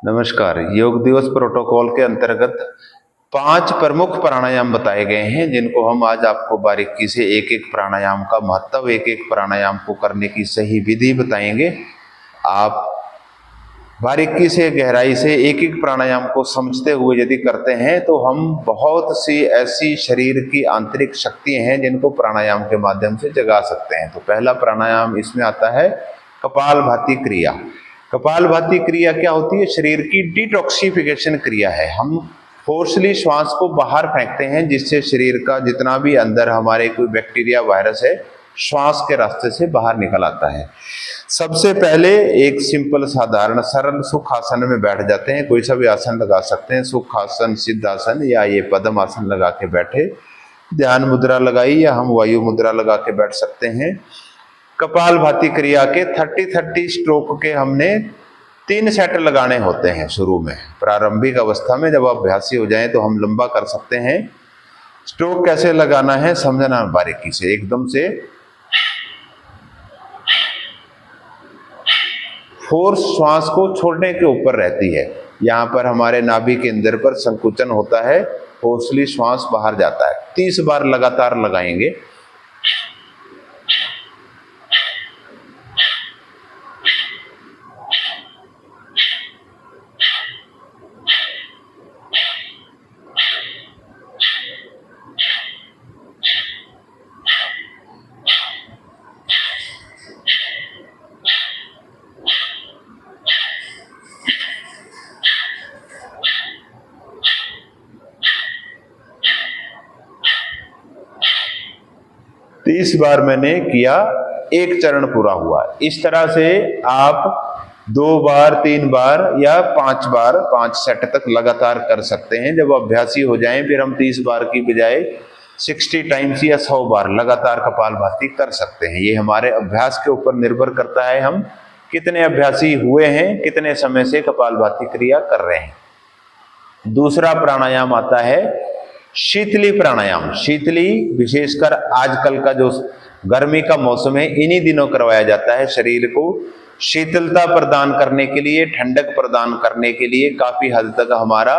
नमस्कार। योग दिवस प्रोटोकॉल के अंतर्गत 5 प्रमुख प्राणायाम बताए गए हैं, जिनको हम आज आपको बारीकी से एक एक प्राणायाम का महत्व, एक एक प्राणायाम को करने की सही विधि बताएंगे। आप बारीकी से, गहराई से एक एक प्राणायाम को समझते हुए यदि करते हैं तो हम बहुत सी ऐसी शरीर की आंतरिक शक्तियां हैं जिनको प्राणायाम के माध्यम से जगा सकते हैं। तो पहला प्राणायाम इसमें आता है कपालभाति क्रिया। कपालभाति क्रिया क्या होती है? शरीर की डिटॉक्सिफिकेशन क्रिया है। हम फोर्सली श्वास को बाहर फेंकते हैं, जिससे शरीर का जितना भी अंदर हमारे कोई बैक्टीरिया, वायरस है, श्वास के रास्ते से बाहर निकल आता है। सबसे पहले एक सिंपल, साधारण, सरल सुखासन में बैठ जाते हैं। कोई सा भी आसन लगा सकते हैं, सुखासन, सिद्धासन या ये पद्म आसन लगा के बैठे। ध्यान मुद्रा लगाई या हम वायु मुद्रा लगा के बैठ सकते हैं। कपालभाति क्रिया के 30-30 स्ट्रोक के हमने 3 सेट लगाने होते हैं शुरू में। प्रारंभिक अवस्था में जब आप अभ्यासी हो जाएं तो हम लंबा कर सकते हैं। स्ट्रोक कैसे लगाना है समझना बारीकी से। एकदम से फोर्स श्वास को छोड़ने के ऊपर रहती है। यहाँ पर हमारे नाभि के अंदर पर संकुचन होता है, फोर्सली श्वास बाहर जाता है। 30 बार लगातार लगाएंगे। इस बार मैंने किया, एक चरण पूरा हुआ। इस तरह से आप 2 बार, 3 बार या 5 बार, 5 सेट तक लगातार कर सकते हैं। जब अभ्यासी हो जाएं फिर हम 30 बार की बजाय 60 टाइम्स या 100 बार लगातार कपालभाति कर सकते हैं। ये हमारे अभ्यास के ऊपर निर्भर करता है, हम कितने अभ्यासी हुए हैं, कितने समय से कपालभाति क्रिया कर रहे हैं। दूसरा प्राणायाम आता है शीतली प्राणायाम। शीतली विशेषकर आजकल का जो गर्मी का मौसम है, इन्हीं दिनों करवाया जाता है। शरीर को शीतलता प्रदान करने के लिए, ठंडक प्रदान करने के लिए, काफी हद तक हमारा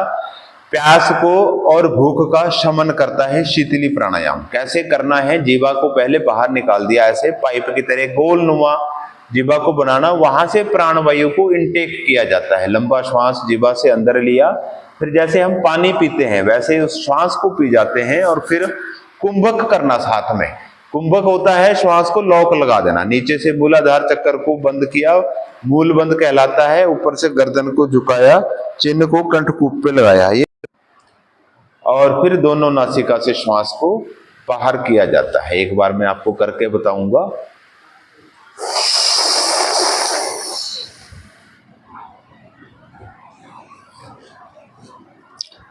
प्यास को और भूख का शमन करता है शीतली प्राणायाम। कैसे करना है? जीवा को पहले बाहर निकाल दिया, ऐसे पाइप की तरह गोलनुमा जीवा को बनाना, वहां से प्राणवायु को इनटेक किया जाता है। लंबा श्वास जीवा से अंदर लिया, फिर जैसे हम पानी पीते हैं वैसे उस श्वास को पी जाते हैं। और फिर कुंभक करना साथ में। कुंभक होता है श्वास को लॉक लगा देना। नीचे से मूलाधार चक्कर को बंद किया, मूल बंद कहलाता है। ऊपर से गर्दन को झुकाया, चिन्ह को कंठकूप पे लगाया, ये। और फिर दोनों नासिका से श्वास को बाहर किया जाता है। एक बार मैं आपको करके बताऊंगा।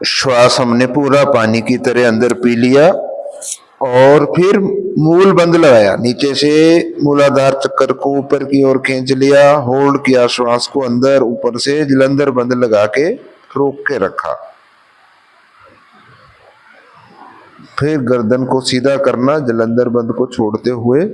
श्वास हमने पूरा पानी की तरह अंदर पी लिया और फिर मूल बंद लगाया। नीचे से मूलाधार चक्कर को ऊपर की ओर खींच लिया, होल्ड किया श्वास को अंदर, ऊपर से जलंधर बंद लगा के रोक के रखा। फिर गर्दन को सीधा करना, जलंधर बंद को छोड़ते हुए।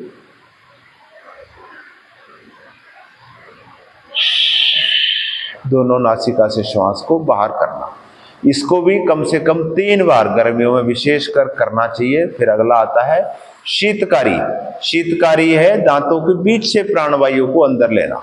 दोनों नासिका से श्वास को बाहर करना। इसको भी कम से कम 3 बार गर्मियों में विशेषकर करना चाहिए। फिर अगला आता है शीतकारी। शीतकारी है दांतों के बीच से प्राणवायु को अंदर लेना।